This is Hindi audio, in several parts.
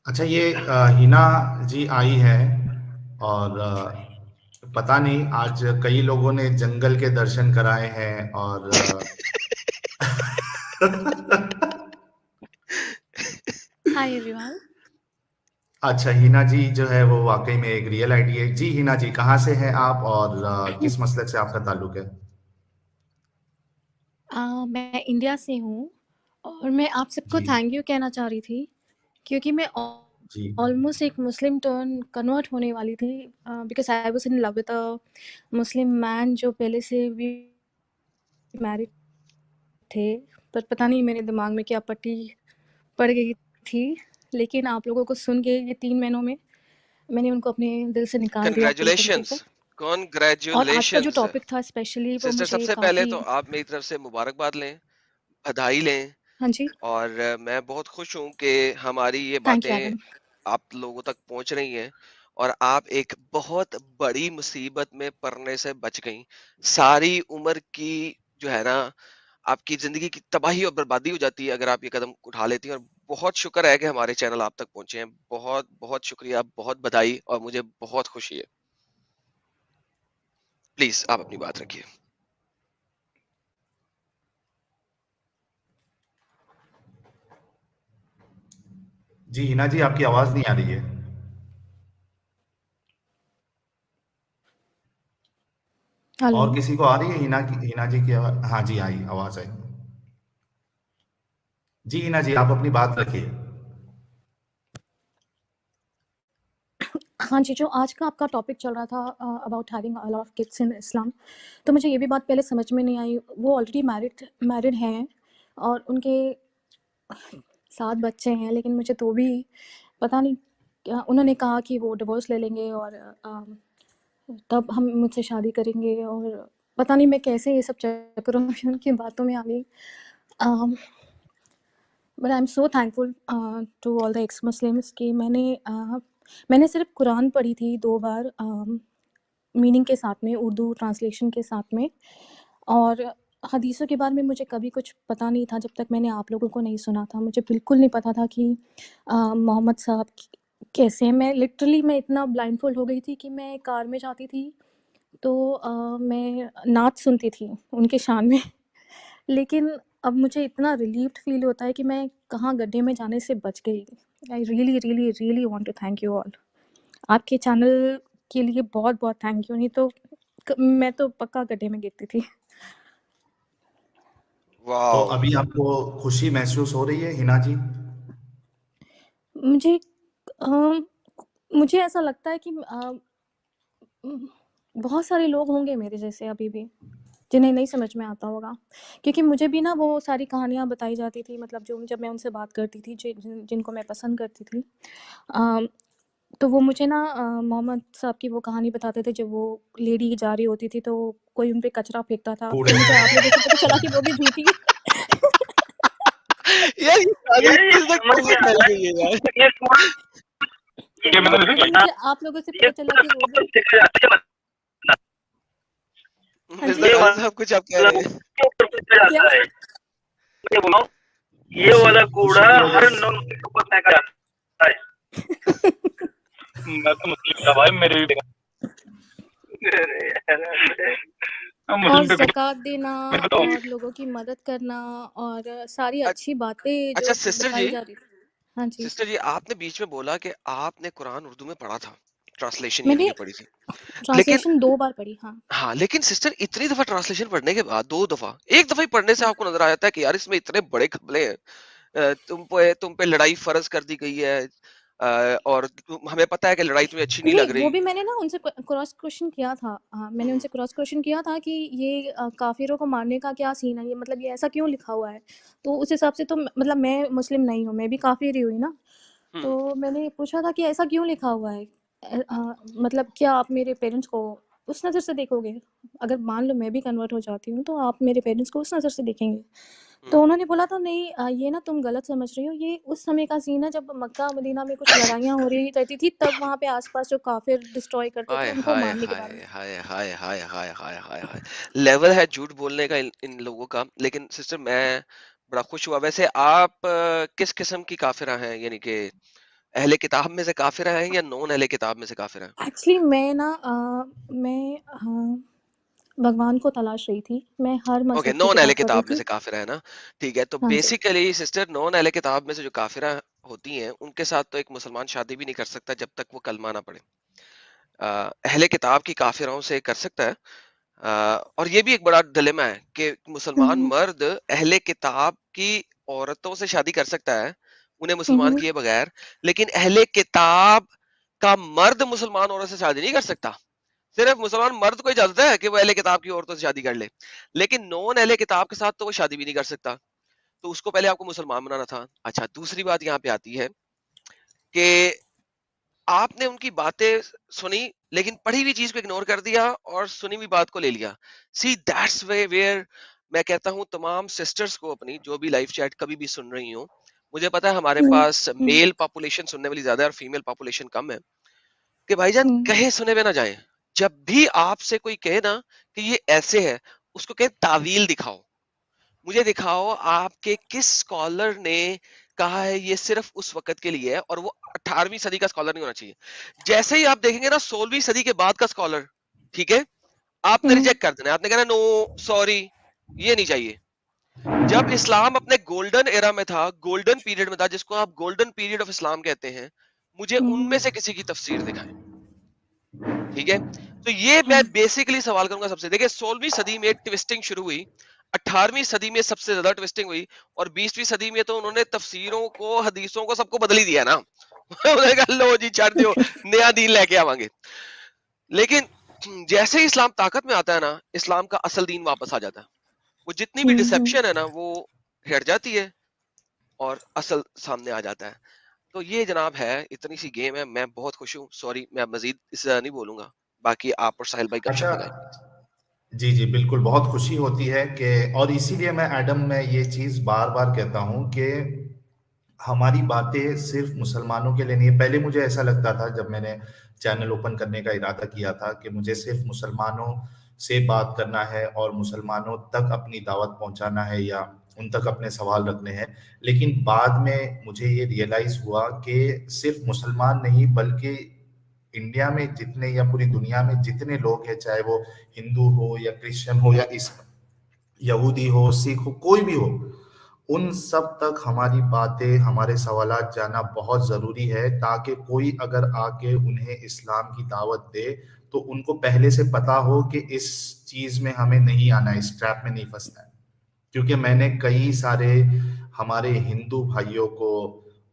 अच्छा, ये हिना जी आई है और पता नहीं आज कई लोगों ने जंगल के दर्शन कराए हैं और हाय एवरीवन। अच्छा, हिना जी जो है वो वाकई में एक रियल आईडी है। जी हिना जी, कहाँ से हैं आप और किस मसलक से आपका ताल्लुक है? मैं इंडिया से हूँ और मैं आप सबको जी, थैंक यू कहना चाह रही थी क्योंकि मैं जी, ऑलमोस्ट एक मुस्लिम टर्न कन्वर्ट होने वाली थी because I was in love with a Muslim man जो पहले से भी मैरिड थे। पर पता नहीं मेरे दिमाग में क्या पट्टी पड़ गई थी, लेकिन आप लोगों को सुन के ये 3 महीनों में मैंने उनको अपने दिल से निकाल दिया पूरी तरीके कंग्रेचुलेशंस, से। और आज का जो कॉन्ग्रेचुलेशंस। टॉपिक था स्पेशली वो सिस्टर मुझे सबसे पहले काफ़ी। तो आप मेरी तरफ से मुबारकबाद लें, बधाई लें। हाँ जी, और मैं बहुत खुश हूँ कि हमारी ये थैंक यू बातें एडम। आप लोगों तक पहुंच रही हैं और आप एक बहुत बड़ी मुसीबत में पड़ने से बच गई। सारी उम्र की जो है ना, आपकी जिंदगी की तबाही और बर्बादी हो जाती है अगर आप ये कदम उठा लेती हैं। और बहुत शुक्र है कि हमारे चैनल आप तक पहुंचे हैं। बहुत बहुत शुक्रिया, बहुत बधाई और मुझे बहुत खुशी है। प्लीज आप अपनी बात रखिए। जी हिना जी, आपकी आवाज़ नहीं आ रही है। हेलो। और किसी को आ रही है हिना जी की आवाज़? हाँ जी, आई, आवाज़ आई। जी हिना जी, आप अपनी बात रखिए। हाँ जी, जो आज का आपका टॉपिक चल रहा था about having a lot of kids in Islam, तो मुझे ये भी बात पहले समझ में नहीं आई। वो ऑलरेडी मैरिड हैं और उनके 7 बच्चे हैं, लेकिन मुझे तो भी पता नहीं क्या उन्होंने कहा कि वो डिवोर्स ले लेंगे और तब हम मुझसे शादी करेंगे। और पता नहीं मैं कैसे ये सब चक्करों में उनकी बातों में आ गई। But I am so thankful to all the ex Muslims कि मैंने सिर्फ कुरान पढ़ी थी 2 बार मीनिंग के साथ में, उर्दू ट्रांसलेशन के साथ में। और हदीसों के बारे में मुझे कभी कुछ पता नहीं था जब तक मैंने आप लोगों को नहीं सुना था। मुझे बिल्कुल नहीं पता था कि मोहम्मद साहब कैसे हैं। मैं इतना ब्लाइंडफोल्ड हो गई थी कि मैं कार में जाती थी तो मैं नात सुनती थी उनके शान में। लेकिन अब मुझे इतना रिलीव्ड फील होता है कि मैं कहाँ गड्ढे में जाने से बच गई। I really really really want to thank you all. आपके चैनल के लिए बहुत बहुत थैंक यू, नहीं तो मैं तो पक्का गड्ढे में गिरती थी। तो वाओ। अभी आपको खुशी महसूस हो रही है हिना जी? मुझे मुझे ऐसा लगता है कि बहुत सारे लोग होंगे मेरे जैसे अभी भी जिन्हें नहीं समझ में आता होगा, क्योंकि मुझे भी ना वो सारी कहानियाँ बताई जाती थी, मतलब जो जब मैं उनसे बात करती थी जिनको मैं पसंद करती थी। तो वो मुझे ना मोहम्मद साहब की वो कहानी बताते थे जब वो लेडी जा रही होती थी तो कोई उन पे कचरा फेंकता था। कूड़े फिर मुझे आप लोगों से पता चला कि वो भी झूठी यार ये सारी यार ये चीजें समझ में कैसे आ फैल रहा गई है यार। है ये पूरा ये मतलब फिर मुझे आप लोगों से ये पता चला कि वो भी। हाँ जी, ये मिर्जा वाला साहब कुछ आप कह रहे हैं? के ऊपर फेंका क्या? जाता है। ये बोलो, ये खुशी वाला खुशी कूड़ा की वजह हर से। नॉन मुस्लिम के ऊपर फेंका जाता है। मैं तो मुस्लिम था भाई, मेरे भी हम और मुस्लिम पे ज़कात देना मैं बताऊं। और लोगों की मदद करना और सारी अ- अच्छी बातें अच्छा जो सिस्टर बताई जी, जा रही थी। हाँ जी, सिस्टर जी आपने बीच में बोला कि आपने कुरान उर्दू में पढ़ा था, ट्रांसलेशन यानी मैंने कि पढ़ी थी। लेकिन ट्रांसलेशन 2 बार पढ़ी। हाँ, हाँ, लेकिन सिस्टर इतनी दफा ट्रांसलेशन पढ़ने के बाद, 2 दफा, एक दफा ही पढ़ने से आपको नजर आ जाता है कि यार इसमें इतने बड़े घपले हैं। तुम पे लड़ाई फर्ज कर दी गई है। और हमें पता है कि लड़ाई तुम्हें अच्छी नहीं नहीं लग वो रही। भी मैंने ना उनसे क्रॉस क्वेश्चन किया था। मैंने हम्म, उनसे क्रॉस क्वेश्चन किया था कि ये काफिरों को मारने का क्या सीन है, ये मतलब ये ऐसा क्यों लिखा हुआ है। तो उस हिसाब से तो मतलब मैं मुस्लिम नहीं हूँ, मैं भी काफिर ही हुई ना। हम्म, तो मैंने पूछा था कि ऐसा क्यों लिखा हुआ है। मतलब क्या आप मेरे पेरेंट्स को उस नज़र से देखोगे? अगर मान लो मैं भी कन्वर्ट हो जाती हूँ तो आप मेरे पेरेंट्स को उस नज़र से देखेंगे। तो हम्म। उन्होंने बोला था नहीं, ये ना तुम गलत समझ रही हो, ये उस समय का सीन है जब मक्का मदीना में कुछ लड़ाइयाँ हो रही रहती थी, तब वहाँ पे आसपास जो काफिर डिस्ट्रॉय करते थे हाय उनको हाय मारने के हाय बारे में। हाय हाय हाय हाय हाय हाय हाय। लेवल है झूठ बोलने का इन लोगों का। लेकिन सिस्टर मैं बड़ा खुश हुआ। वैसे आप किस किस्म की काफिरा हैं, यानी कि अहले किताब में से काफिर हैं या नॉन अहले किताब में से काफिर हैं? एक्चुअली मैं भगवान को तलाश रही थी। मैं हर ओके, मज़हब की नॉन अहले किताब पढ़ रही किताब में थी। से काफिर है ना, ठीक है। तो हाँ जी। बेसिकली सिस्टर, नॉन अहले किताब में से जो काफिरा होती हैं उनके साथ तो एक मुसलमान शादी भी नहीं कर सकता जब तक वो कलमा ना पढ़े। अहले किताब की काफिराओं से कर सकता है। और ये भी एक बड़ा डिलेमा है कि मुसलमान हुँ, मर्द अहले किताब की औरतों से शादी कर सकता है उन्हें हुँ, मुसलमान हुँ, किए बगैर, लेकिन अहले किताब का मर्द मुसलमान औरत से शादी नहीं कर सकता। सिर्फ मुसलमान मर्द को इजाजत है कि वो अहले किताब की औरतों से शादी कर ले, लेकिन नॉन अहले किताब के साथ तो वो शादी भी नहीं कर सकता। तो उसको पहले आपको मुसलमान बनाना था। अच्छा, दूसरी बात यहाँ पे आती है कि आपने उनकी बातें सुनी, लेकिन पढ़ी हुई चीज को इग्नोर कर दिया और सुनी हुई बात को ले लिया। सी दैट्स वे वेयर मैं कहता हूँ तमाम सिस्टर्स को, अपनी जो भी लाइव चैट कभी भी सुन रही हो, मुझे पता है हमारे हुँ, पास हुँ, मेल पॉपुलेशन सुनने वाली ज्यादा है और फीमेल पॉपुलेशन कम है, कि भाईजान हुँ, कहे सुने में ना जाए। जब भी आपसे कोई कहे ना कि ये ऐसे है, उसको कहे तावील दिखाओ। मुझे दिखाओ आपके किस स्कॉलर ने कहा है ये सिर्फ उस वक्त के लिए है, और वो 18वीं सदी का स्कॉलर नहीं होना चाहिए। जैसे ही आप देखेंगे ना 16वीं सदी के बाद का स्कॉलर, ठीक है, आपने हुँ, रिजेक्ट कर देना, आपने कहना नो सॉरी, ये नहीं चाहिए। जब इस्लाम अपने गोल्डन एरा में था, गोल्डन पीरियड में था, जिसको आप गोल्डन पीरियड ऑफ इस्लाम कहते हैं, मुझे उनमें हुँ, से किसी की तफसीर दिखाएं। ठीक है, तो ये मैं हुँ, बेसिकली सवाल करूंगा सबसे। देखिए, 16वीं सदी में ट्विस्टिंग शुरू हुई, 18वीं सदी में सबसे ज्यादा ट्विस्टिंग हुई, और 20वीं सदी में तो उन्होंने तफसीरों को, हदीसों को, सबको बदल ही दिया ना। उन्होंने कहा लो जी छाड़ दियो, नया दीन लेके आवांगे। लेकिन जैसे ही इस्लाम ताकत में आता है ना, इस्लाम का असल दीन वापस आ जाता है। वो जितनी भी हुँ, हुँ। डिसेप्शन है ना, वो हट जाती है और असल सामने आ जाता है। तो ये जनाब है, इतनी सी गेम है। मैं बहुत खुश हूँ। सॉरी, मैं मजीद इससे ज्यादा नहीं बोलूंगा। बाकी आप और साहिल भाई अच्छा, गपशप लगाएं। जी, जी, बिल्कुल, बहुत खुशी होती है कि और इसीलिए मैं एडम में ये चीज़ बार-बार कहता हूँ कि हमारी बातें सिर्फ़ मुसलमानों के लिए नहीं है। पहले मुझे ऐसा लगता था जब मैंने चैनल ओपन करने का इरादा किया था कि मुझे सिर्फ़ मुसलमानों से बात करना है और मुसलमानों तक अपनी दावत पहुँचाना है या उन तक अपने सवाल रखने हैं। लेकिन बाद में मुझे ये रियलाइज़ हुआ कि सिर्फ़ मुसलमान नहीं, बल्कि इंडिया में जितने या पूरी दुनिया में जितने लोग हैं, चाहे वो हिंदू हो या क्रिश्चियन हो या यहूदी हो, सिख हो, कोई भी हो, उन सब तक हमारी बातें, हमारे सवालात जाना बहुत ज़रूरी है, ताकि कोई अगर आके उन्हें इस्लाम की दावत दे, तो उनको पहले से पता हो कि इस चीज़ में हमें नहीं आना है, इस ट्रैप में नहीं फँसना है। क्योंकि मैंने कई सारे हमारे हिंदू भाइयों को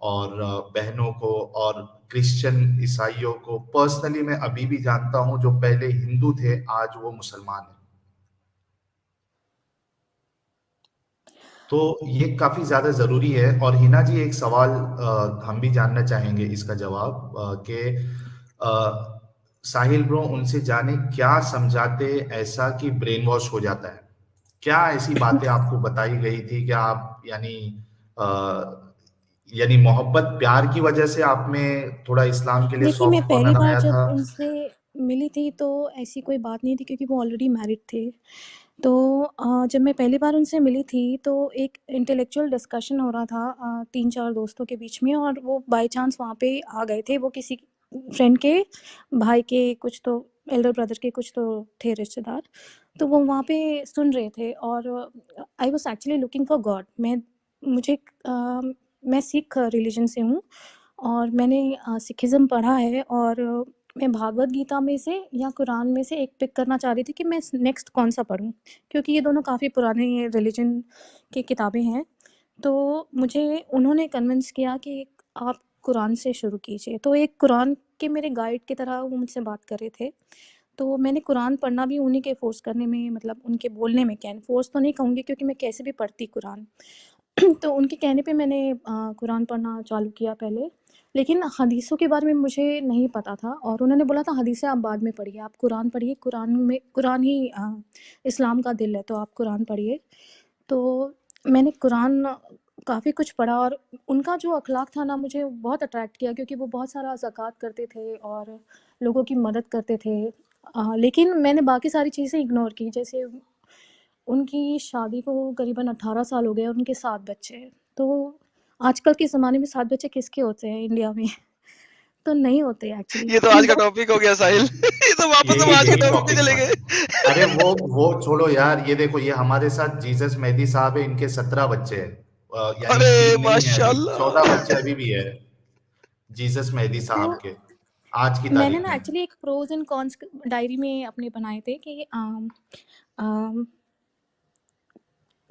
और बहनों को और क्रिश्चियन ईसाइयों को पर्सनली मैं अभी भी जानता हूँ, जो पहले हिंदू थे, आज वो मुसलमान हैं। तो ये काफ़ी ज़्यादा ज़रूरी है। और हिना जी, एक सवाल हम भी जानना चाहेंगे इसका जवाब, कि साहिल ब्रो उनसे जाने क्या समझाते ऐसा कि ब्रेन वॉश हो जाता है? क्या ऐसी बातें आपको बताई गई थी कि आप अ, यानी मोहब्बत प्यार की वजह से आप में थोड़ा इस्लाम के लिए देखिए, मैं सॉफ्ट पहली कॉर्नर बार आया जब था? उनसे मिली थी तो ऐसी कोई बात नहीं थी क्योंकि वो ऑलरेडी मैरिड थे। तो जब मैं पहली बार उनसे मिली थी तो एक इंटेलेक्चुअल डिस्कशन हो रहा था 3-4 दोस्तों के बीच में, और वो बाय चांस वहाँ पे आ गए थे। वो किसी फ्रेंड के भाई के कुछ तो एल्डर ब्रदर के कुछ तो थे रिश्तेदार। तो वो वहाँ पे सुन रहे थे और I was actually looking for God. मैं सिख रिलीजन से हूँ और मैंने सिखिज़्म पढ़ा है, और मैं भागवत गीता में से या कुरान में से एक पिक करना चाह रही थी कि मैं नेक्स्ट कौन-सा पढूँ, क्योंकि ये दोनों काफ़ी पुराने रिलीजन की किताबें हैं। तो मुझे उन्होंने कन्विंस किया कि आप कुरान से शुरू कीजिए। तो एक कुरान के मेरे गाइड की तरह वो मुझसे बात कर रहे थे। तो मैंने कुरान पढ़ना भी उन्हीं के फ़ोर्स करने में, मतलब उनके बोलने में, क्या फ़ोर्स तो नहीं कहूँगी क्योंकि मैं कैसे भी पढ़ती कुरान। तो उनके कहने पे मैंने कुरान पढ़ना चालू किया पहले, लेकिन हदीसों के बारे में मुझे नहीं पता था और उन्होंने बोला था हदीसें आप बाद में पढ़िए, आप कुरान पढ़िए, कुरान ही इस्लाम का दिल है, तो आप कुरान पढ़िए। तो मैंने कुरान काफ़ी कुछ पढ़ा और उनका जो अखलाक था ना, मुझे बहुत अट्रैक्ट किया क्योंकि वो बहुत सारा ज़कात करते थे और लोगों की मदद करते थे। लेकिन मैंने बाकी सारी चीज़ें इग्नोर की, जैसे उनकी शादी को करीबन 18 साल हो गए और उनके 7 बच्चे हैं। तो आजकल के ज़माने में 7 बच्चे किसके होते हैं इंडिया में? तो नहीं होते एक्चुअली। ये तो आज का टॉपिक हो गया साहिल। ये तो वापस हम आज के टॉपिक पे चले गए। अरे वो छोड़ो यार, ये देखो, ये हमारे साथ जीसस मेहदी साहब है, इनके 17 बच्चे हैं, यानी अरे 3 नहीं है अभी, माशाल्लाह। 14 बच्चे अभी भी है जीसस मेहदी तो साहब के आज की मैंने तारीख ना में। एक्चुअली एक प्रोज एंड कॉन्स डायरी में अपने बनाए थे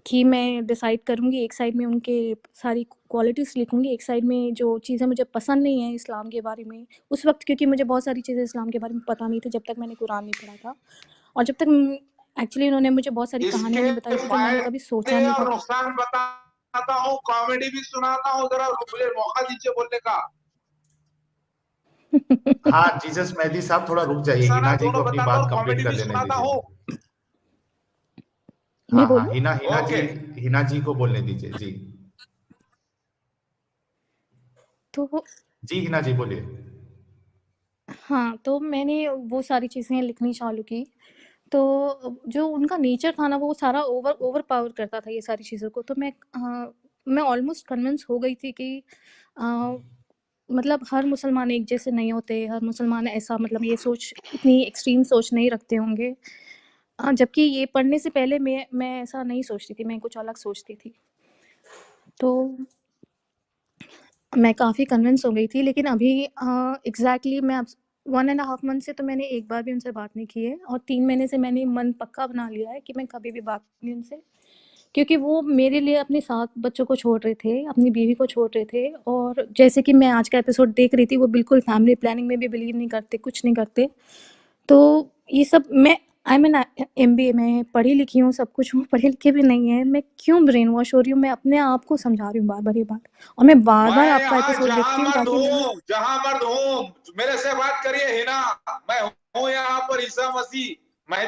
कि मैं डिसाइड करूँगी, एक साइड में उनके सारी क्वालिटीज़ लिखूँगी, एक साइड में जो चीज़ें मुझे पसंद नहीं है इस्लाम के बारे में। उस वक़्त क्योंकि मुझे बहुत सारी चीज़ें इस्लाम के बारे में पता नहीं थी जब तक मैंने कुरान नहीं पढ़ा था, और जब तक एक्चुअली उन्होंने मुझे बहुत सारी कहानियाँ नहीं बताई थी जो मैंने कभी सोचा नहीं और था। नुकसान बताता हूँ, कॉमेडी भी सुनाता हूँ, जरा मुझे मौका दीजिए बोलने का। हाँ जीसस मेहदी साहब थोड़ा रुक जाइए, अफसाना हिना जी को दोनों अपनी बताता बात हूँ, कंप्लीट कॉमेडी कर भी लेने सुनाता दीजिए। हूँ। मैं हाँ बोलूँ? हिना जी को बोलने दीजिए जी। तो जी हिना जी बोलिए। हाँ, तो मैंने वो सारी चीज़ें लिखनी चालू की। तो जो उनका नेचर था ना, वो सारा ओवर पावर करता था ये सारी चीज़ों को। तो मैं ऑलमोस्ट कन्विंस हो गई थी कि मतलब हर मुसलमान एक जैसे नहीं होते, हर मुसलमान ऐसा मतलब ये सोच, इतनी एक्सट्रीम सोच नहीं रखते होंगे। जबकि ये पढ़ने से पहले मैं ऐसा नहीं सोचती थी, मैं कुछ अलग सोचती थी। तो मैं काफ़ी कन्विंस हो गई थी, लेकिन अभी एग्ज़ैक्टली मैं अब 1 एंड अ हाफ मंथ से तो मैंने एक बार भी उनसे बात नहीं की है, और 3 महीने से मैंने मन पक्का बना लिया है कि मैं कभी भी बात नहीं उनसे, क्योंकि वो मेरे लिए अपने 7 बच्चों को छोड़ रहे थे, अपनी बीवी को छोड़ रहे थे, और जैसे कि मैं आज का एपिसोड देख रही थी, वो बिल्कुल फैमिली प्लानिंग में भी बिलीव नहीं करते, कुछ नहीं करते। तो ये सब मैं आई एम एन एमबीए, मैं पढ़ी लिखी हूँ, सब कुछ हूँ, पढ़े लिखे भी नहीं है, मैं क्यों ब्रेन वॉश हो रही हूँ? मैं अपने आप को समझा रही हूँ बार-बार ये बात, और मैं बार-बार मैं आपका यहाँ एपिसोड देखती हूँ ताकि मैं जहाँ मर्द हूँ, मेरे से बात करिए हिना। मैं हूँ यहाँ पर ईसा मसीह। मैं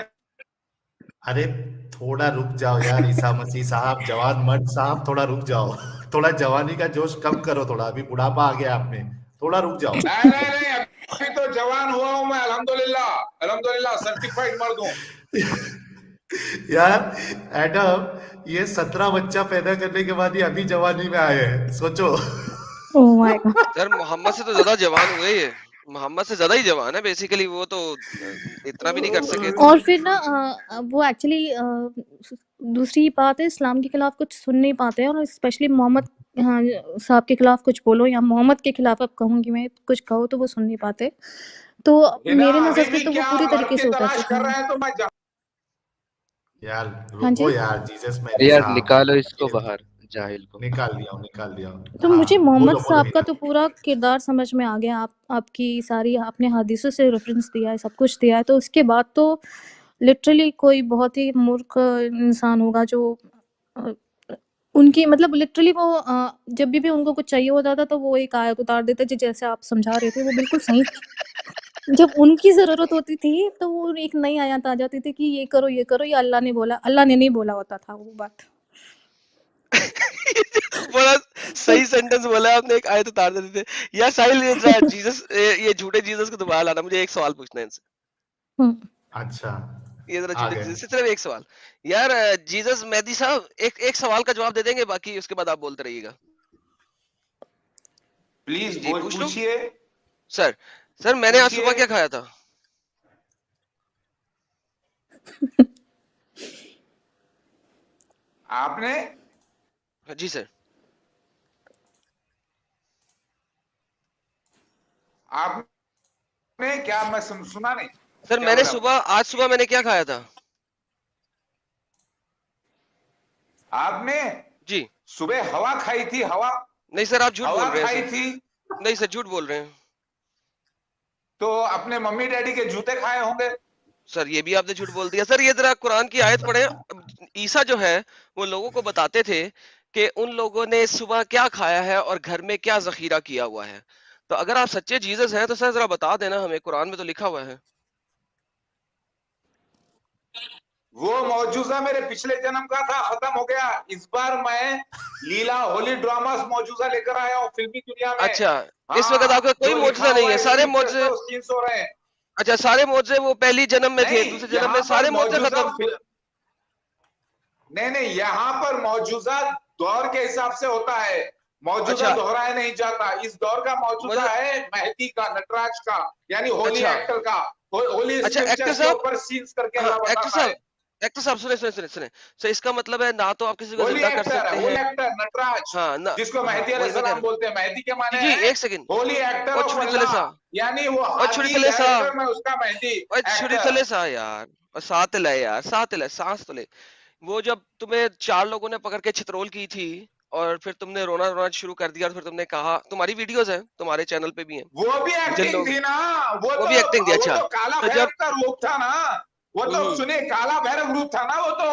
अरे थोड़ा रुक जाओ यार ईसा मसीह साहब, जवान मर्द साहब, थोड़ा रुक जाओ। थोड़ा जवानी का जोश कम करो, थोड़ा अभी बुढ़ापा आ गया आप में, थोड़ा रुक जाओ। नहीं, अभी तो जवान हुआ हूँ मैं, अल्हम्दुलिल्लाह सर्टिफाइड मर्द हूँ। यार एडम, ये 17 बच्चा पैदा करने के बाद ही अभी जवानी में आए हैं, सोचो। Oh my God. Sir Mohammad से तो ज्यादा जवान हुए ये, मोहम्मद से ज्यादा ही जवान है बेसिकली, वो तो इतना भी नहीं कर सके थे। और फिर ना वो एक्चुअली दूसरी बात है, इस्लाम के खिलाफ कुछ सुन नहीं पाते हैं, और स्पेशली मोहम्मद साहब के खिलाफ कुछ बोलो, या मोहम्मद के खिलाफ अब कहूँगी मैं, कुछ कहो तो वो सुन नहीं पाते। तो हिना मेरे अभी नज़र से भी तो वो क्या पूरी मर्द तरीके की से उतर तलाश चुके कर रहे हैं। हैं तो मैं यार हाँ रुको जी। यार जीसस अरे मेहदी यार साहब, निकालो इसको ये बाहर, जाहिल को। निकाल दिया तो हाँ मुझे मोहम्मद बोलो साहब का हिना। तो पूरा किरदार समझ में आ गया। आपकी सारी आपने हदीसों से रेफरेंस दिया है, सब कुछ दिया है, तो उसके बाद तो लिटरली कोई बहुत ही मूर्ख इंसान होगा जो अ, उनकी मतलब लिटरली वो जब भी उनको कुछ चाहिए होता था तो वो एक आयत उतार देते थे, जैसे आप समझा रहे थे वो बिल्कुल सही। जब उनकी ज़रूरत होती थी तो वो एक नई आयत आ जाती थी कि ये करो, ये अल्लाह ने बोला, अल्लाह ने नहीं बोला होता था वो बात। बड़ा सही सेंटेंस बोला आपने, एक आयत उतार देते थे। यार साहिल, ये जीसस, ये झूठे जीसस को दोबारा लाना, मुझे एक सवाल पूछना है इनसे। अच्छा ये जरा आ झूठे गए। जीसस से सिर्फ एक सवाल। यार जीसस मेहदी साहब, एक सवाल का जवाब दे देंगे, बाकी उसके बाद आप बोलते रहिएगा। प्लीज जी पूछ लूं? पूछिए। सर मैंने आज सुबह क्या खाया था? आपने? जी सर। आपने क्या? मैं सुना नहीं सर क्या मैंने बोला? आज सुबह मैंने क्या खाया था? आपने जी सुबह हवा खाई थी? हवा? नहीं सर, आप झूठ बोल हवा रहे हैं खाई सर। थी नहीं सर, झूठ बोल रहे हैं। तो अपने मम्मी डैडी के जूते खाए होंगे। सर ये भी आपने झूठ बोल दिया। सर ये जरा कुरान की आयत पढ़े। ईसा जो है वो लोगों को बताते थे कि उन लोगों ने सुबह क्या खाया है और घर में क्या जखीरा किया हुआ है। तो अगर आप सच्चे जीसस हैं तो सर जरा बता देना हमें, कुरान में तो लिखा हुआ है। वो मौजूदा मेरे पिछले जन्म का था, खत्म हो गया। इस बार मैं लीला होली ड्रामास मौजूदा लेकर आया हूँ फिल्मी दुनिया में। अच्छा, इस वक्त आपका कोई जो मौजूदा लिखा नहीं हुआ है, सारे स्क्रीन पे मौजूदे। तो सीन्स हो रहे हैं। अच्छा, सारे मौजूदे वो पहली जन्म में थे, नहीं, दूसरे जन्म में यहाँ सारे पर मौजूदे मौजूदा खत्म। नहीं, यहाँ पर मौजूदा दौर के हिसाब से होता है। मौजूदा अच्छा दोहराया नहीं जाता। इस दौर का मौजूदा मतलब है मेहदी का, नटराज का, यानी होली अच्छा एक्टर का। होली अच्छा एक्टर स्क्रिप्चर्स के साहब ऊपर सीन्स करके हाँ अल्लाह बताता है। एक्टर साहब सुने सुने सुने सुने। सो इसका मतलब है ना तो आप किसी को जिंदा कर सकते होली हैं। एक्टर नटराज, हाँ ना जिसको हाँ मेहदी वही मैं कह अलैहिस्सलाम रहा हूँ। बोलते हैं। मेहदी के माने जी हैं एक सेकंड। होली एक्टर और ऑफ छुरी चले अल्लाह, सा यानी वो और छुरी हादी चले सा डायरेक्टर में उसका मेहदी और छुरी एक्टर। चले सा यार और साथ ले यार साथ ले सांस तो ले। वो जब तुम्हें 4 लोगों ने पकड़ के छितरोल की थी और फिर तुमने रोना रोना शुरू कर दिया और फिर तुमने कहा तुम्हारी वीडियोस हैं तुम्हारे चैनल पे भी हैं वो भी जिन एक्टिंग लोग थी ना। वो भी एक्टिंग थी वो अच्छा। तो काला तो भैरव जब का रूप था ना। वो तो सुनिए, काला भैरव रूप था ना वो तो।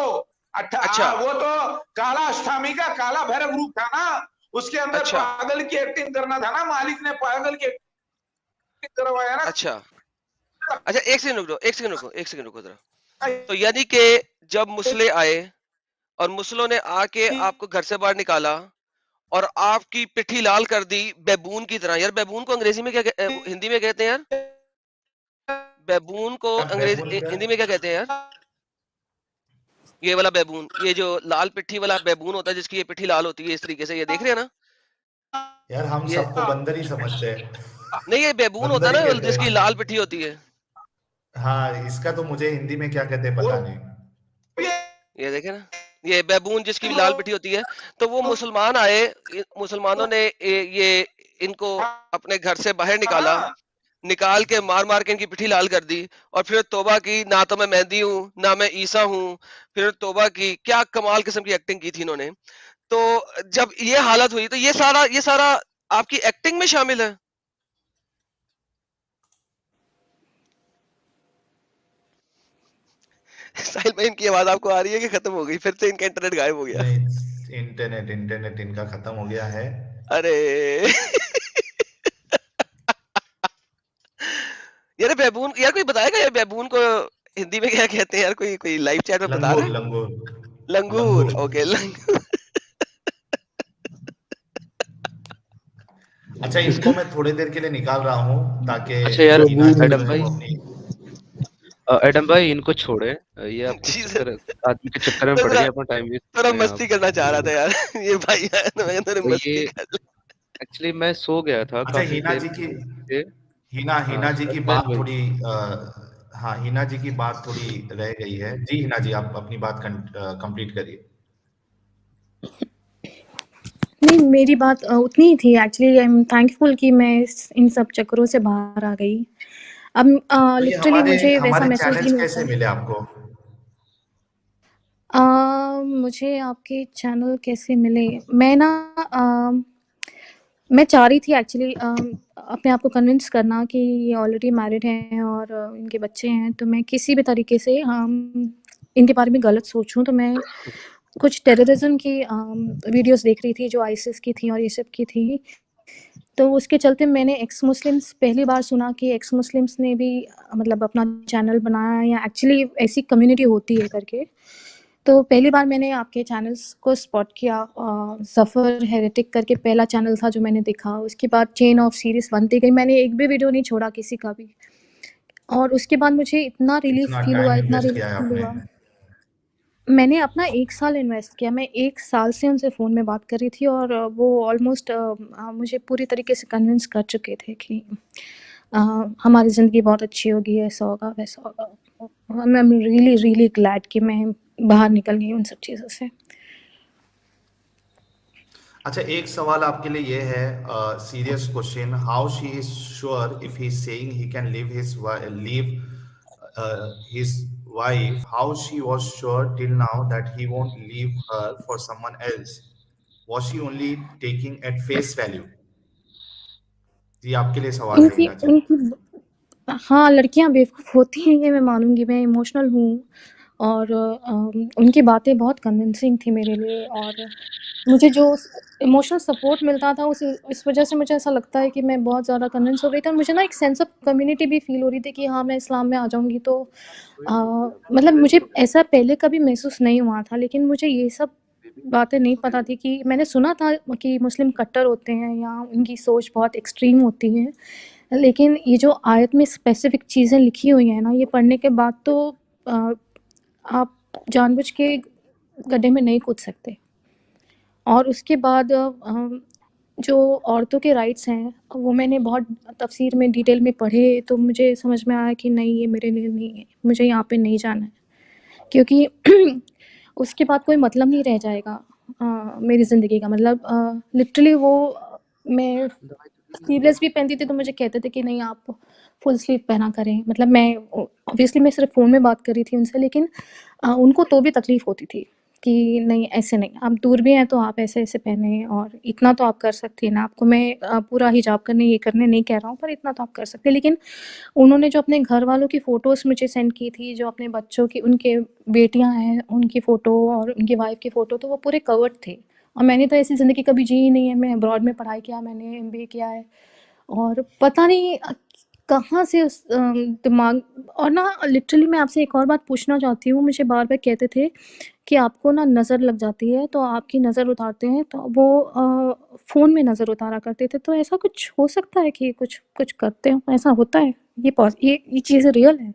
अच्छा वो तो काला अष्टमी का काला भैरव रूप था ना। उसके अंदर अच्छा पागल की एक्टिंग करना था ना। मालिक ने पागल की एक्टिंग करवाया ना। अच्छा अच्छा एक सेकंड रुको जरा। तो यानी कि जब मुसले आए और मुसलों ने आके आपको घर से बाहर निकाला और आपकी पिट्ठी लाल कर दी बैबून की तरह। यार बैबून को अंग्रेजी में हिंदी में कहते हैं यार। बैबून को क्या बैबून क्या? हिंदी में क्या कहते हैं यार? ये वाला बैबून, ये जो लाल पिट्ठी वाला बैबून होता है जिसकी ये पिट्ठी लाल होती है इस तरीके से, ये देख रहे हैं ना? यार हम ये सबको बंदर ही समझते हैं। नहीं ये बैबून होता बंदर है ही ना कहते जिसकी हैं। लाल पिट्ठी होती है। हाँ, इसका तो मुझे हिंदी में क्या कहते हैं वो पता नहीं। ये देखे ना, ये बैबून जिसकी लाल पिट्ठी होती है। तो वो मुसलमान आए, मुसलमानों ने ये इनको अपने घर से बाहर निकाला, निकाल के मार मार के इनकी पिट्ठी लाल कर दी और फिर तौबा की, ना तो मैं मेहदी हूँ ना मैं ईसा हूँ। फिर तौबा की, क्या कमाल किस्म की एक्टिंग की थी इन्होंने। तो जब ये हालत हुई तो ये सारा आपकी एक्टिंग में शामिल है। साहिल भाई इनकी आवाज आपको आ रही है कि खत्म हो गई? फिर से इनका इंटरनेट गायब हो गया। नहीं, इंटरनेट इनका खत्म हो गया है। अरे यार बैबून, यार कोई बताएगा यार बैबून को हिंदी में क्या कहते हैं यार? कोई कोई लाइव चैट में बता रहा लंगूर है? लंगूर लंगूर, लंगूर। ओके लंगूर। अच्छा, किसका? इनको मैं थोड़ी देर के लिए निकाल रहा हूँ ताकि अच्छा यार, हिना जी जो एडम है भाई, वो अपनी। एडम भाई इनको छोड़े। ये आप जी किस सर, आदमी के चक्कर में मैं पड़ जरा गए, अपना टाइम वेस्ट कर थोड़ा रहे हैं आप। मस्ती करना चाह रहा था यार। ये भाई है तो मैं थोड़ी तो ये मस्ती कर। एक्चुअली मैं सो गया था अच्छा, काफी हिना देर जी की से। हिना जी की सर मैं बात वही थोड़ी हाँ, हिना जी की बात थोड़ी रह गई है। जी हिना जी, आप अपनी बात कंप्लीट करिए। नहीं, मेरी बात उतनी ही थी एक्चुअली। आई एम थैंकफुल कि मैं इन सब चक्करों से बाहर आ गई। अब तो ये लिटरली मुझे वैसा हमारे महसूस भी चैनल्स नहीं कैसे होता। मिले आपको? मुझे आपके चैनल कैसे मिले? मैं ना मैं चाह रही थी एक्चुअली अपने आप को कन्विंस करना कि ये ऑलरेडी मैरिड हैं और इनके बच्चे हैं, तो मैं किसी भी तरीके से इनके बारे में गलत सोचूं। तो मैं कुछ टेररिज्म की वीडियोस देख रही थी जो आईसिस की थी और ये सब की थी। तो उसके चलते मैंने एक्स मुस्लिम्स, पहली बार सुना कि एक्स मुस्लिम्स ने भी मतलब अपना चैनल बनाया या एक्चुअली ऐसी कम्युनिटी होती है करके। तो पहली बार मैंने आपके चैनल्स को स्पॉट किया। ज़फ़र हेरेटिक करके पहला चैनल था जो मैंने देखा। उसके बाद चेन ऑफ सीरीज़ बनती गई, मैंने एक भी वीडियो नहीं छोड़ा किसी का भी। और उसके बाद मुझे इतना रिलीफ़ इतना फ़ील हुआ, टाइम इतना इन्वेस्ट किया रिलीफ़ है फ़ील आपने। हुआ। मैंने अपना 1 साल इन्वेस्ट किया। मैं 1 साल से उनसे फ़ोन में बात कर रही थी और वो ऑलमोस्ट मुझे पूरी तरीके से कन्विंस कर चुके थे कि हमारी ज़िंदगी बहुत अच्छी होगी, ऐसा होगा, वैसा होगा। I am really really glad कि मैं बाहर निकल गई उन सब चीज़ों से। अच्छा, एक सवाल आपके लिए ये है, serious question. How she is sure if he is saying he can leave his wife, how she was sure till now that he won't leave her for someone else? Was she only taking at face value? ये आपके लिए सवाल है उनकी हिना जी। उनकी हाँ, लड़कियाँ बेवकूफ़ होती हैं ये मैं मानूँगी, मैं इमोशनल हूँ और उनकी बातें बहुत कन्विंसिंग थी मेरे लिए। और मुझे जो इमोशनल सपोर्ट मिलता था उस इस वज़ह से मुझे ऐसा लगता है कि मैं बहुत ज़्यादा कन्विंस हो गई थी और मुझे ना एक सेंस ऑफ कम्युनिटी भी फ़ील हो रही थी कि हाँ, मैं इस्लाम में आ जाऊँगी तो मतलब मुझे ऐसा पहले कभी महसूस नहीं हुआ था, लेकिन मुझे ये सब बातें नहीं पता थी कि मैंने सुना था कि मुस्लिम कट्टर होते हैं या उनकी सोच बहुत एक्सट्रीम होती है। लेकिन ये जो आयत में स्पेसिफ़िक चीज़ें लिखी हुई हैं ना, ये पढ़ने के बाद तो आप जानबूझ के गड्ढे में नहीं कूद सकते। और उसके बाद जो औरतों के राइट्स हैं, वो मैंने बहुत तफ़सीर में डिटेल में पढ़े, तो मुझे समझ में आया कि नहीं, ये मेरे लिए नहीं है, मुझे यहाँ पे नहीं जाना है। क्योंकि उसके बाद कोई मतलब नहीं रह जाएगा मेरी ज़िंदगी का। मतलब लिटरली वो मैं स्लीवलेस भी पहनती थी तो मुझे कहते थे कि नहीं, आप फुल स्लीव पहना करें। मतलब मैं ऑब्वियसली मैं सिर्फ फ़ोन में बात कर रही थी उनसे, लेकिन उनको तो भी तकलीफ़ होती थी कि नहीं, ऐसे नहीं, आप दूर भी हैं तो आप ऐसे-ऐसे पहने, और इतना तो आप कर सकती हैं ना। आपको मैं पूरा हिजाब करने, ये करने नहीं कह रहा हूँ, पर इतना तो आप कर सकते हैं। लेकिन उन्होंने जो अपने घर वालों की फ़ोटोज़ मुझे सेंड की थी, जो अपने बच्चों की, उनके बेटियाँ हैं, उनकी फ़ोटो और उनकी वाइफ़ की फ़ोटो, तो वो पूरे कवर्ड थे। और मैंने तो ऐसी ज़िंदगी कभी जी ही नहीं है। मैं अब्रॉड में पढ़ाई किया, मैंने एमबीए किया है, और पता नहीं कहाँ से उस दिमाग। और ना लिटरली मैं आपसे एक और बात पूछना चाहती हूँ। मुझे बार-बार कहते थे कि आपको ना नज़र लग जाती है, तो आपकी नज़र उतारते हैं, तो वो फ़ोन में नज़र उतारा करते थे। तो ऐसा कुछ हो सकता है कि कुछ कुछ करते हो? ऐसा होता है? ये चीज़ें रियल हैं?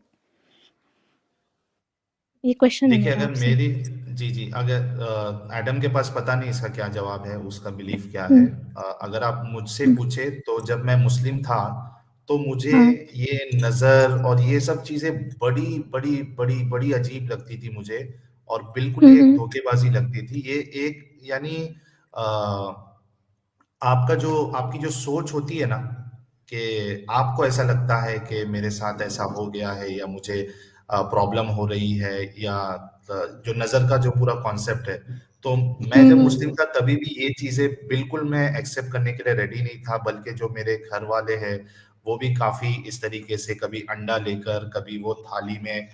ये क्वेश्चन है देखिए, मेरा अगर आपसे। मेरी जी, अगर एडम के पास पता नहीं इसका क्या जवाब है, उसका बिलीफ क्या है। हुँ, अगर आप मुझसे हुँ, पूछे तो जब मैं मुस्लिम था, तो मुझे हाँ, ये नज़र और ये सब चीज़ें बड़ी अजीब लगती थी मुझे, और बिल्कुल हुँ, ही एक हुँ, धोखेबाज़ी लगती थी। ये एक यानी अ आपकी जो सोच होती है ना, कि आपको ऐसा लगता है कि मेरे साथ ऐसा हो गया है, या मुझे प्रॉब्लम हो रही है, या जो नज़र का जो पूरा कॉन्सेप्ट है, तो मैं हुँ, जब हुँ, मुस्लिम था तभी भी ये चीज़ें बिल्कुल मैं एक्सेप्ट करने के लिए रेडी नहीं था। बल्कि जो मेरे घर वाले हैं, वो भी काफ़ी इस तरीके से, कभी अंडा लेकर, कभी वो थाली में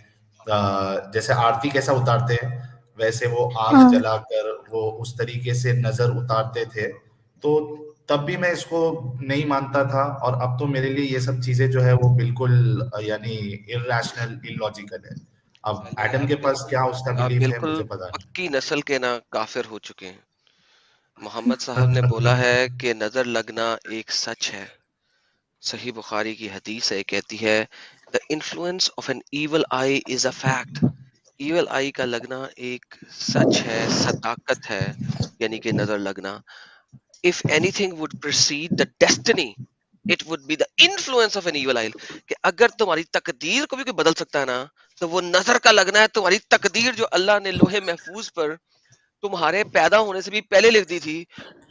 जैसे आरती कैसा उतारते हैं, वैसे वो आग हाँ। जलाकर वो उस तरीके से नज़र उतारते थे। तो तब भी मैं इसको नहीं मानता था, और अब तो मेरे लिए ये सब चीज़ें जो है वो बिल्कुल यानी इर्रेशनल, इलॉजिकल है। अब साहिल भाई, एडम के पास क्या उसका आप बिलीफ है बिल्कुल मुझे पता नहीं। पक्की नस्ल के ना काफिर हो चुके हैं। मोहम्मद साहब ने बोला है कि नजर लगना एक सच है। सही बुखारी की हदीस है, कहती है the influence of an evil eye is a fact. Evil eye का लगना एक सच है, सदाकत है, यानी कि नजर लगना। If anything would precede the destiny, it would be the influence of an evil eye. कि अगर तुम्हारी तकदीर को भी कोई बदल सकता है ना, तो वो नजर का लगना है। तुम्हारी तकदीर जो अल्लाह ने लोहे महफूज पर तुम्हारे पैदा होने से भी पहले लिख दी थी,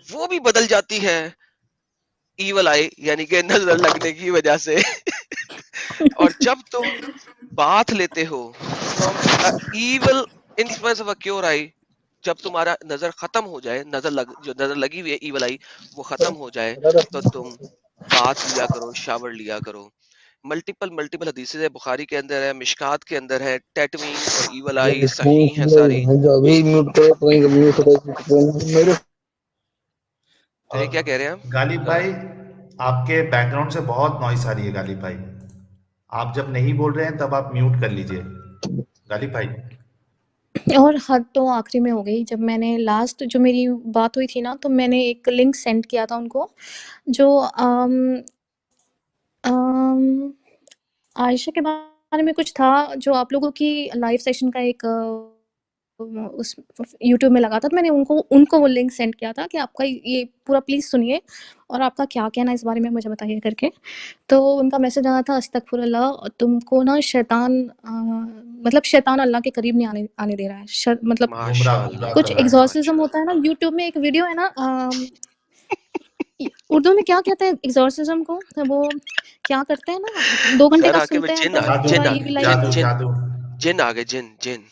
वो भी बदल जाती है ईवल आई, यानी कि नजर लगने की वजह से। और जब तुम बात लेते हो from evil influence of a cure eye, जब तुम्हारा नजर खत्म हो जाए, जो नजर लगी हुई है ईवल आई, वो खत्म हो जाए, तो तुम बात लिया करो, शावर लिया करो। मल्टीपल मल्टीपल हदीसें है, बुखारी के अंदर है, मिशकात के अंदर है। टैटविंग और ईवल आई सही है सारी। अभी म्यूट करो तो म्यूट करो मेरे चलिए, क्या कह रहे हैं हम? गालिब भाई, आपके बैकग्राउंड से बहुत नॉइस आ रही है गालिब भाई। आप जब नहीं बोल रहे हैं तब आप म्यूट कर लीजिए गालिब भाई। और हद तो आखिरी में हो गई, जब मैंने लास्ट जो मेरी बात हुई थी ना, तो मैंने एक लिंक सेंड किया था उनको, जो अम, आयशा के बारे में कुछ था, जो आप लोगों की लाइव सेशन का एक उस यूट्यूब में लगा था। तो मैंने उनको उनको वो लिंक सेंड किया था कि आपका ये पूरा प्लीज़ सुनिए, और आपका क्या कहना है इस बारे में मुझे बताइए करके। तो उनका मैसेज आया था, अस्तगफुरुल्लाह, तुमको ना शैतान मतलब शैतान अल्लाह के करीब नहीं आने आने दे रहा है। मतलब माशाल्लाह, कुछ कर रहा है। एग्ज़ॉर्सिज़्म होता है ना, माशाल्लाह। यूट्यूब में एक वीडियो है ना, उर्दू में क्या कहते हैं एग्ज़ॉर्सिज़्म को? तो वो क्या करते हैं ना, 2 घंटे सर का आके वो सुनते हैं जिन तो आ जादू, पूरा जिन आ ईविल आई। जिन जादू, जिन जादू। जिन आ गए, जिन जिन।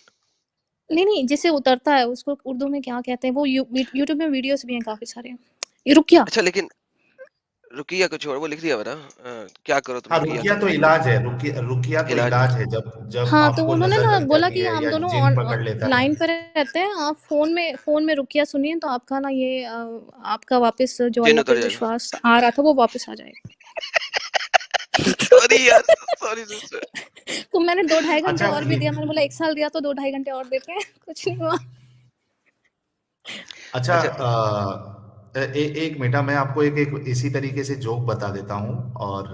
नहीं, नहीं, जिसे उतरता है उसको उर्दू में क्या कहते हैं? वो यूट्यूब में वीडियोज़ भी हैं काफ़ी सारे। ये रुकिया। अच्छा, लेकिन रुकिया को छोड़, वो लिख दिया हुआ ना, क्या करो तुम हाँ, रुकिया रुकिया करो, तो इलाज है। रुकिया तो इलाज है। इलाज है, जब जब हाँ, तो आपको उन्होंने नजर ना लग बोला जाती कि है हम या दोनों जिन पकड़ लेता है। लाइन पे रहते हैं, आप फ़ोन में रुकिया सुनिए, तो आपका ना ये आपका वापस जो जिन अल्लाह पे उतर जाएगा। विश्वास आ रहा था वो वापस आ जाएगा। सॉरी यार, सॉरी सिस्टर। तो मैंने 2 ढाई घंटे अच्छा, और भी दिया। मैंने बोला 1 साल दिया तो 2 ढाई घंटे और देते हैं। कुछ नहीं हुआ। अच्छा, अच्छा, एक मिनट, मैं आपको एक एक इसी तरीके से जोक बता देता हूँ। और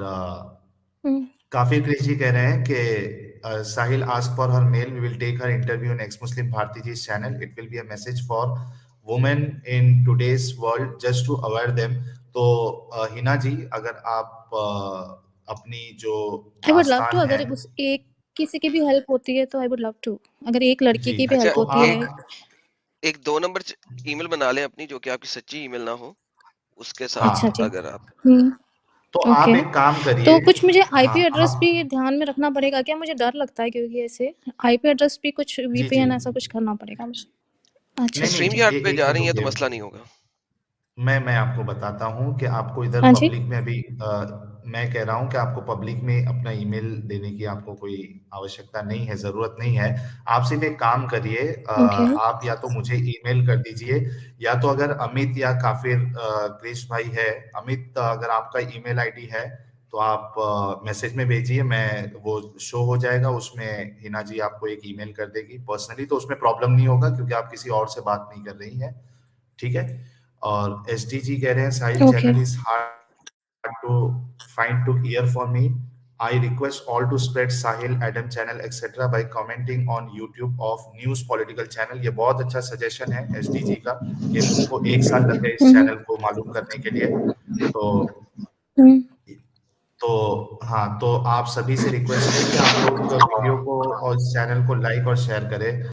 हुँ, काफिर क्रेजी कह रहे हैं कि Sahil ask for her mail, we will take her interview in ex Muslim Bharti ji channel, it will be a message for women in today's world just to aware them. तो हिना जी, अगर आप अपनी जो आई वुड लव टू, दास्तान है, अगर उस एक किसी की भी हेल्प होती है तो आई वुड लव टू, अगर एक लड़की जी, की भी अच्छा, हेल्प तो होती है। आप एक 2 नंबर ईमेल बना लें अपनी, जो कि आपकी सच्ची ईमेल ना हो, उसके अच्छा साथ जी। अगर आप तो ओके। आप एक काम करिए। तो कुछ मुझे आईपी हाँ, एड्रेस आप भी ध्यान में रखना पड़ेगा क्या? मुझे डर लगता है क्योंकि ऐसे आईपी एड्रेस भी कुछ जी, वीपीएन जी। ऐसा कुछ करना पड़ेगा मुझे। अच्छा नहीं, जी। स्ट्रीम नहीं, यार्ड पे एक जा मिनट रही हैं तो रुकिए। मसला नहीं होगा। मैं आपको बताता हूँ कि आपको इधर हाँ जी। पब्लिक में अभी मैं कह रहा हूँ कि आपको पब्लिक में अपना ईमेल देने की आपको कोई आवश्यकता नहीं है, ज़रूरत नहीं है। आप सिर्फ एक काम करिए, ओके। आप या तो मुझे ईमेल कर दीजिए, या तो अगर अमित या काफिर क्रिश भाई है, अमित अगर आपका ईमेल आईडी है तो आप मैसेज में भेजिए, मैं वो शो हो जाएगा, उसमें हिना जी आपको एक ईमेल कर देगी पर्सनली, तो उसमें प्रॉब्लम नहीं होगा क्योंकि आप किसी और से बात नहीं कर रही हैं, ठीक है? और एसडी जी कह रहे हैं Sahil okay. Channel is hard to find to hear for me. I request all to spread Sahil Adam channel etcetera by commenting on YouTube of news political channel. ये बहुत अच्छा सजेशन है एसडी जी का, कि उनको 1 साल लग गए इस हम्म चैनल को मालूम करने के लिए। तो हम्म तो हाँ, तो आप सभी से रिक्वेस्ट है कि आप लोग वीडियो को और इस चैनल को लाइक और शेयर करें।